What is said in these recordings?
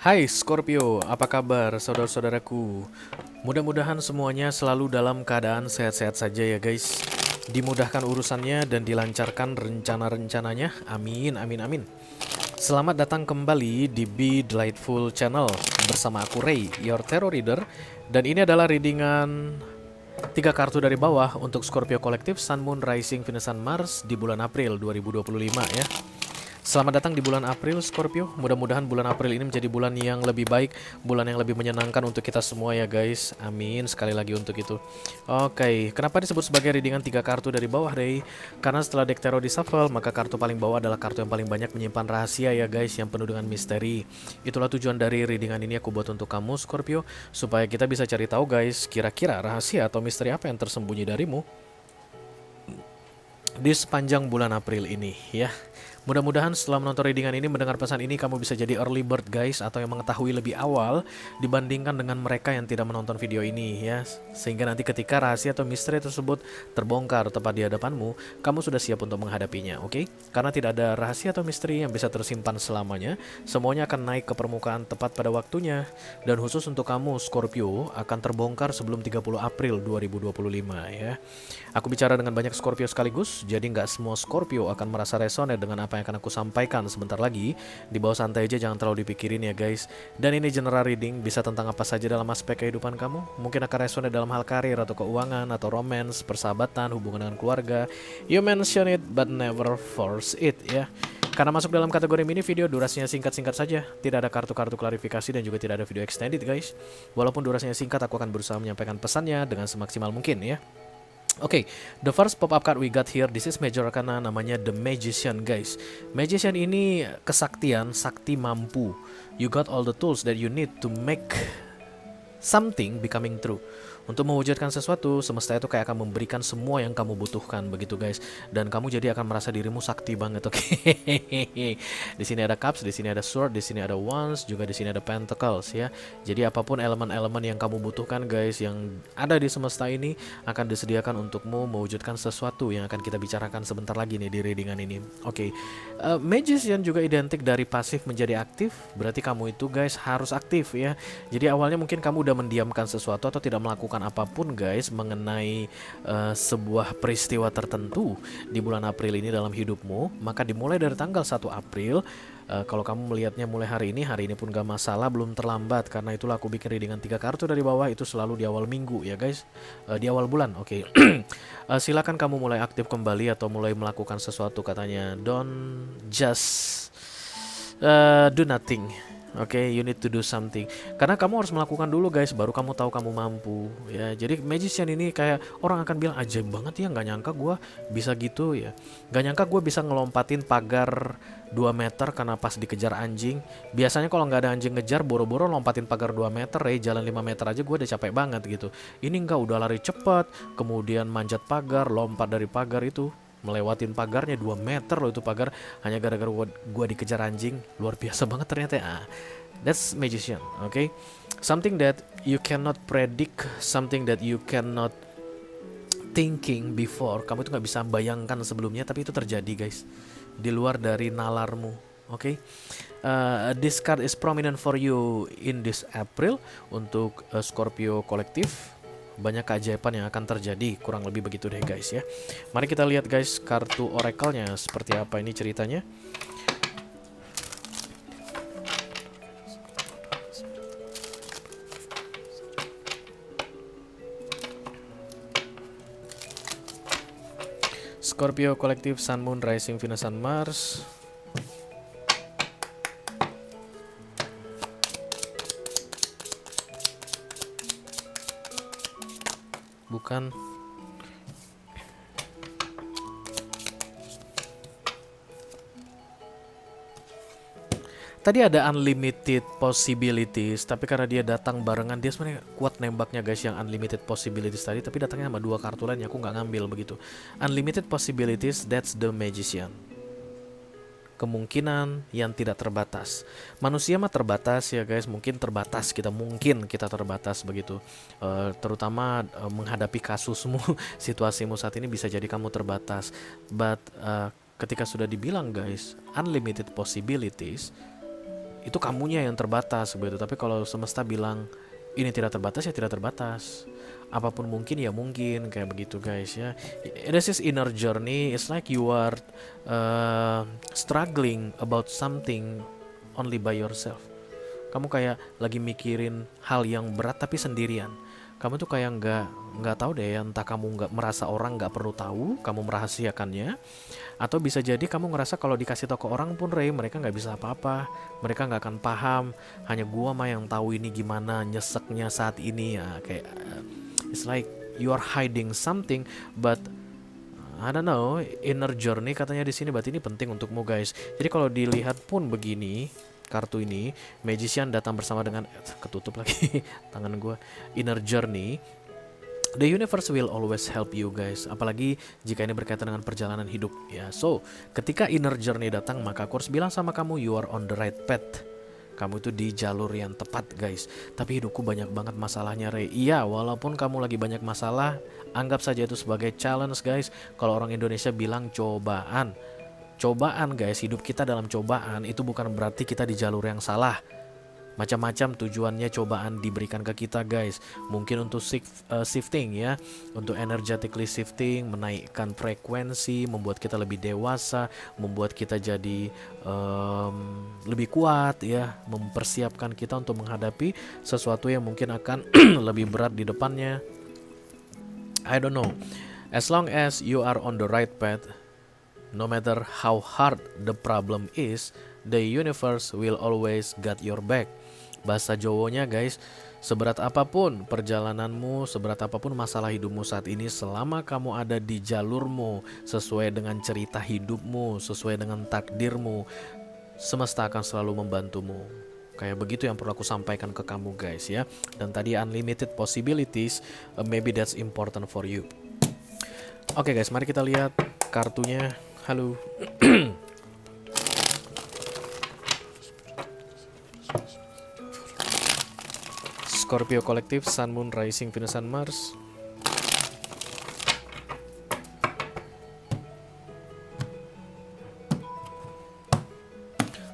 Hai Scorpio, apa kabar saudara-saudaraku? Mudah-mudahan semuanya selalu dalam keadaan sehat-sehat saja ya guys. Dimudahkan urusannya dan dilancarkan rencana-rencananya. Amin, amin, amin. Selamat datang kembali di Be Delightful Channel bersama aku Ray, your tarot reader. Dan ini adalah readingan tiga kartu dari bawah untuk Scorpio Kolektif Sun Moon Rising Venus Sun Mars di bulan April 2025 ya. Selamat datang di bulan April Scorpio. Mudah-mudahan bulan April ini menjadi bulan yang lebih baik, bulan yang lebih menyenangkan untuk kita semua ya guys. Amin sekali lagi untuk itu. Oke, kenapa disebut sebagai readingan tiga kartu dari bawah Ray? Karena setelah deck tarot di shuffle, maka kartu paling bawah adalah kartu yang paling banyak menyimpan rahasia ya guys, yang penuh dengan misteri. Itulah tujuan dari readingan ini aku buat untuk kamu Scorpio, supaya kita bisa cari tahu guys, kira-kira rahasia atau misteri apa yang tersembunyi darimu di sepanjang bulan April ini ya. Mudah-mudahan setelah menonton readingan ini, mendengar pesan ini, kamu bisa jadi early bird guys, atau yang mengetahui lebih awal dibandingkan dengan mereka yang tidak menonton video ini ya. Sehingga nanti ketika rahasia atau misteri tersebut terbongkar tepat di hadapanmu, kamu sudah siap untuk menghadapinya, oke? Karena tidak ada rahasia atau misteri yang bisa tersimpan selamanya. Semuanya akan naik ke permukaan tepat pada waktunya. Dan khusus untuk kamu Scorpio akan terbongkar sebelum 30 April 2025 ya. Aku bicara dengan banyak Scorpio sekaligus, jadi nggak semua Scorpio akan merasa resonate dengan apa yang akan aku sampaikan sebentar lagi. Di bawah santai aja, jangan terlalu dipikirin ya guys. Dan ini general reading, bisa tentang apa saja dalam aspek kehidupan kamu. Mungkin akan resonate dalam hal karir atau keuangan atau romance, persahabatan, hubungan dengan keluarga. You mention it but never force it ya. Karena masuk dalam kategori mini video, durasinya singkat-singkat saja. Tidak ada kartu-kartu klarifikasi dan juga tidak ada video extended guys. Walaupun durasinya singkat, aku akan berusaha menyampaikan pesannya dengan semaksimal mungkin ya. Oke, the first pop-up card we got here, this is Major Arcana, namanya The Magician guys. Magician ini kesaktian, sakti mampu. You got all the tools that you need to make something becoming true. Untuk mewujudkan sesuatu, semesta itu kayak akan memberikan semua yang kamu butuhkan begitu guys. Dan kamu jadi akan merasa dirimu sakti banget, oke? Di sini ada cups, di sini ada sword, di sini ada wands, juga di sini ada pentacles ya. Jadi apapun elemen-elemen yang kamu butuhkan guys, yang ada di semesta ini akan disediakan untukmu mewujudkan sesuatu yang akan kita bicarakan sebentar lagi nih di readingan ini. Oke. Magician juga identik dari pasif menjadi aktif, berarti kamu itu guys harus aktif ya. Jadi awalnya mungkin kamu udah mendiamkan sesuatu atau tidak melakukan apapun guys mengenai sebuah peristiwa tertentu di bulan April ini dalam hidupmu, maka dimulai dari tanggal 1 April. Kalau kamu melihatnya mulai hari ini pun gak masalah, belum terlambat. Karena itulah aku bikin readingan 3 kartu dari bawah itu selalu di awal minggu ya guys, di awal bulan, oke. Silakan kamu mulai aktif kembali atau mulai melakukan sesuatu, katanya don't just do nothing. Oke, you need to do something. Karena kamu harus melakukan dulu guys, baru kamu tahu kamu mampu ya. Jadi magician ini kayak orang akan bilang ajaib banget ya, nggak nyangka gue bisa gitu ya. Nggak nyangka gue bisa ngelompatin pagar 2 meter karena pas dikejar anjing. Biasanya kalau nggak ada anjing ngejar, boro-boro lompatin pagar 2 meter jalan 5 meter aja gue udah capek banget gitu. Ini enggak, udah lari cepat, kemudian manjat pagar, lompat dari pagar itu, melewatin pagarnya 2 meter loh itu pagar, hanya gara-gara gua dikejar anjing. Luar biasa banget ternyata ya. That's magician, okay? Something that you cannot predict, something that you cannot thinking before. Kamu itu nggak bisa bayangkan sebelumnya, tapi itu terjadi guys, di luar dari nalarmu, okay? This card is prominent for you in this April untuk Scorpio kolektif. Banyak keajaiban yang akan terjadi, kurang lebih begitu deh guys ya. Mari kita lihat guys kartu oracle-nya seperti apa ini ceritanya. Scorpio kolektif Sun Moon Rising Venus Sun Mars. Bukan. Tadi ada unlimited possibilities, tapi karena dia datang barengan, dia sebenarnya kuat nembaknya guys yang unlimited possibilities tadi, tapi datangnya sama 2 kartu lain yang aku nggak ngambil begitu. Unlimited possibilities, that's the magician. Kemungkinan yang tidak terbatas. Manusia mah terbatas ya guys, mungkin kita terbatas begitu. Terutama menghadapi kasusmu, situasimu saat ini bisa jadi kamu terbatas. But ketika sudah dibilang guys, unlimited possibilities, itu kamunya yang terbatas begitu. Tapi kalau semesta bilang ini tidak terbatas, ya tidak terbatas. Apapun mungkin ya mungkin, kayak begitu guys ya. This is inner journey. It's like you are struggling about something only by yourself. Kamu kayak lagi mikirin hal yang berat tapi sendirian. Kamu tuh kayak nggak tahu deh ya, entah kamu nggak merasa orang nggak perlu tahu, kamu merahasiakannya, atau bisa jadi kamu ngerasa kalau dikasih tahu ke orang pun mereka nggak bisa apa-apa, mereka nggak akan paham, hanya gua mah yang tahu ini gimana nyeseknya saat ini ya. Kayak it's like you are hiding something, but I don't know, inner journey katanya di sini, berarti ini penting untukmu guys. Jadi kalau dilihat pun begini, kartu ini, magician datang bersama dengan ketutup lagi tangan gue. Inner journey, the universe will always help you guys, apalagi jika ini berkaitan dengan perjalanan hidup ya. So, ketika inner journey datang, maka aku harus bilang sama kamu, you are on the right path. Kamu itu di jalur yang tepat guys. Tapi hidupku banyak banget masalahnya Rey. Iya, walaupun kamu lagi banyak masalah, anggap saja itu sebagai challenge guys. Kalau orang Indonesia bilang cobaan. Cobaan guys, hidup kita dalam cobaan itu bukan berarti kita di jalur yang salah. Macam-macam tujuannya cobaan diberikan ke kita guys. Mungkin untuk shifting ya, untuk energetically shifting, menaikkan frekuensi, membuat kita lebih dewasa, membuat kita jadi lebih kuat ya, mempersiapkan kita untuk menghadapi sesuatu yang mungkin akan lebih berat di depannya. I don't know. As long as you are on the right path, no matter how hard the problem is, the universe will always got your back. Bahasa Jawanya guys, seberat apapun perjalananmu, seberat apapun masalah hidupmu saat ini, selama kamu ada di jalurmu, sesuai dengan cerita hidupmu, sesuai dengan takdirmu, semesta akan selalu membantumu. Kayak begitu yang perlu aku sampaikan ke kamu guys ya. Dan tadi unlimited possibilities, maybe that's important for you. Oke guys, mari kita lihat kartunya. Halo. Scorpio kolektif, Sun, Moon, Rising, Venus, and Mars.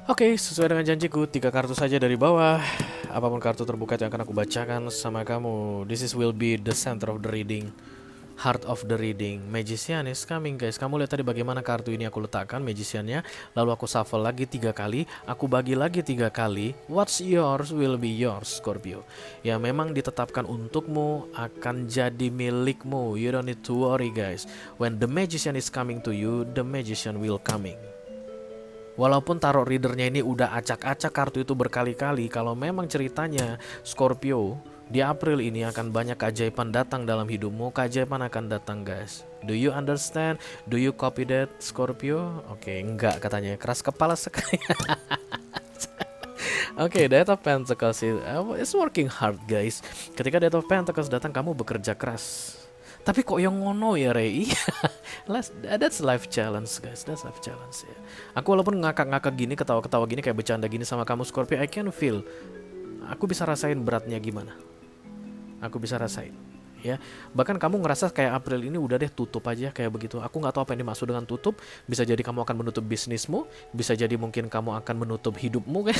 Oke, sesuai dengan janjiku, 3 kartu saja dari bawah. Apapun kartu terbuka yang akan aku bacakan sama kamu. This is will be the center of the reading, heart of the reading. Magician is coming guys. Kamu lihat tadi bagaimana kartu ini aku letakkan magiciannya, lalu aku shuffle lagi 3 kali, aku bagi lagi 3 kali. What's yours will be yours Scorpio. Ya memang ditetapkan untukmu, akan jadi milikmu. You don't need to worry guys. When the magician is coming to you, the magician will coming. Walaupun tarot readernya ini udah acak-acak kartu itu berkali-kali, kalau memang ceritanya Scorpio, di April ini akan banyak keajaiban datang dalam hidupmu. Keajaiban akan datang guys. Do you understand? Do you copy that Scorpio? Oke, enggak katanya, keras kepala sekali. Oke, Death of Pentacles is working hard guys. Ketika Death of Pentacles datang, kamu bekerja keras. Tapi kok yang ngono ya Rey? That's life challenge guys. That's life challenge ya. Aku walaupun ngakak-ngakak gini, ketawa-ketawa gini, kayak bercanda gini sama kamu Scorpio, I can feel. Aku bisa rasain beratnya gimana. Aku bisa rasain ya. Bahkan kamu ngerasa kayak April ini udah deh tutup aja kayak begitu. Aku nggak tahu apa yang dimaksud dengan tutup. Bisa jadi kamu akan menutup bisnismu, bisa jadi mungkin kamu akan menutup hidupmu kan.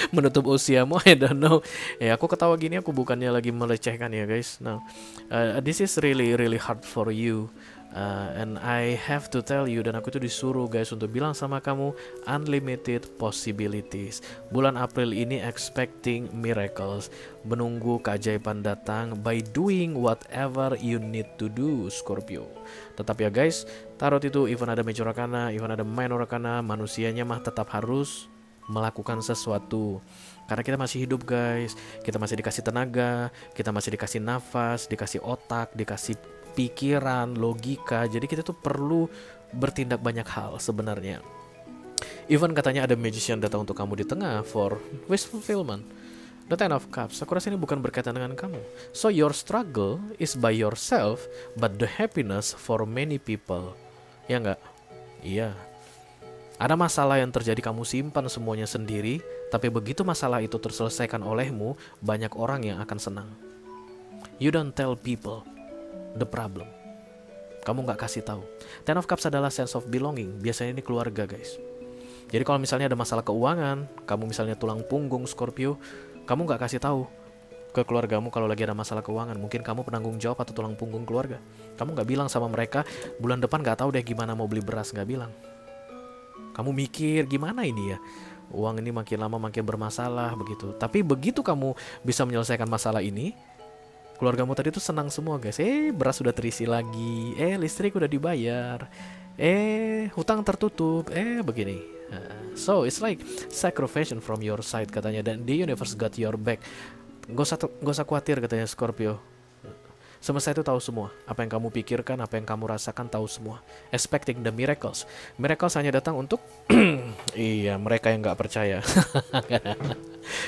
Menutup usiamu, I don't know. Ya aku ketawa gini, aku bukannya lagi melecehkan ya guys. Nah, this is really hard for you. And I have to tell you, dan aku tuh disuruh guys untuk bilang sama kamu, unlimited possibilities. Bulan April ini expecting miracles, menunggu keajaiban datang by doing whatever you need to do Scorpio. Tetap ya guys, tarot itu even ada major arcana, even ada minor arcana, manusianya mah tetap harus melakukan sesuatu. Karena kita masih hidup guys, kita masih dikasih tenaga, kita masih dikasih nafas, dikasih otak, dikasih pikiran, logika. Jadi kita tuh perlu bertindak banyak hal sebenarnya. Even katanya ada magician datang untuk kamu di tengah for wish fulfillment. The Ten of Cups, aku rasa ini bukan berkaitan dengan kamu. So your struggle is by yourself, but the happiness for many people. Ya enggak? Iya. Ada masalah yang terjadi, kamu simpan semuanya sendiri, tapi begitu masalah itu terselesaikan olehmu, banyak orang yang akan senang. You don't tell people the problem. Kamu gak kasih tahu. Ten of Cups adalah sense of belonging. Biasanya ini keluarga guys. Jadi kalau misalnya ada masalah keuangan, kamu misalnya tulang punggung Scorpio, kamu nggak kasih tahu ke keluargamu kalau lagi ada masalah keuangan. Mungkin kamu penanggung jawab atau tulang punggung keluarga. Kamu nggak bilang sama mereka, bulan depan nggak tahu deh gimana mau beli beras, nggak bilang. Kamu mikir gimana ini ya, uang ini makin lama makin bermasalah begitu. Tapi begitu kamu bisa menyelesaikan masalah ini, keluargamu tadi tuh senang semua guys. Beras sudah terisi lagi, listrik udah dibayar, hutang tertutup, begini. So it's like sacrifice from your side katanya, dan the universe got your back. Gak usah khawatir katanya Scorpio. Semesta itu tahu semua. Apa yang kamu pikirkan, apa yang kamu rasakan, tahu semua. Expecting the miracles. Miracles hanya datang untuk iya, mereka yang gak percaya.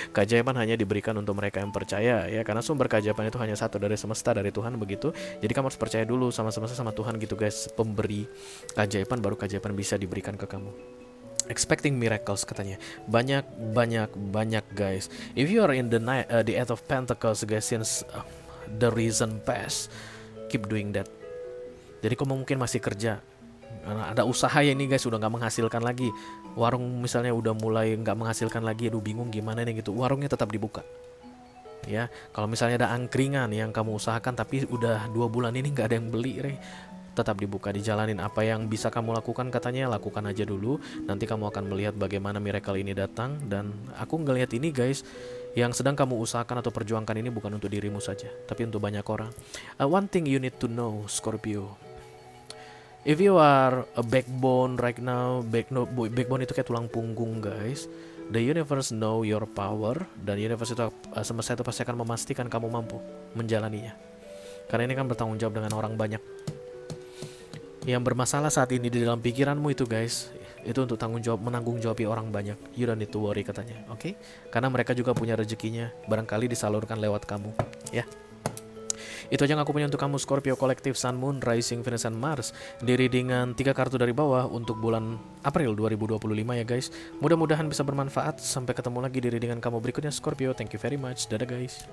Keajaiban hanya diberikan untuk mereka yang percaya, ya, karena sumber keajaiban itu hanya satu, dari semesta, dari Tuhan begitu. Jadi kamu harus percaya dulu sama semesta, sama Tuhan gitu guys, pemberi keajaiban, baru keajaiban bisa diberikan ke kamu. Expecting miracles katanya. Banyak guys. If you are in the Eight of Pentacles guys, since the reason past, keep doing that. Jadi kamu mungkin masih kerja, ada usaha ya ini guys, udah nggak menghasilkan lagi. Warung misalnya udah mulai nggak menghasilkan lagi, aduh bingung gimana nih gitu. Warungnya tetap dibuka. Ya, kalau misalnya ada angkringan yang kamu usahakan tapi udah 2 bulan ini nggak ada yang beli, tetap dibuka, dijalanin. Apa yang bisa kamu lakukan katanya, lakukan aja dulu. Nanti kamu akan melihat bagaimana miracle ini datang. Dan aku ngelihat ini guys, yang sedang kamu usahakan atau perjuangkan ini bukan untuk dirimu saja, tapi untuk banyak orang. One thing you need to know Scorpio, if you are a backbone right now, backbone itu kayak tulang punggung guys. The universe know your power, dan universe itu, semesta itu pasti akan memastikan kamu mampu menjalaninya. Karena ini kan bertanggung jawab dengan orang banyak. Yang bermasalah saat ini di dalam pikiranmu itu guys, itu untuk menanggung jawabi orang banyak. You don't need to worry katanya, oke? Karena mereka juga punya rezekinya, barangkali disalurkan lewat kamu, ya. Itu aja yang aku punya untuk kamu Scorpio Kolektif Sun, Moon, Rising, Venus, dan Mars di readingan 3 kartu dari bawah untuk bulan April 2025 ya guys. Mudah-mudahan bisa bermanfaat. Sampai ketemu lagi di readingan kamu berikutnya Scorpio. Thank you very much. Dadah guys.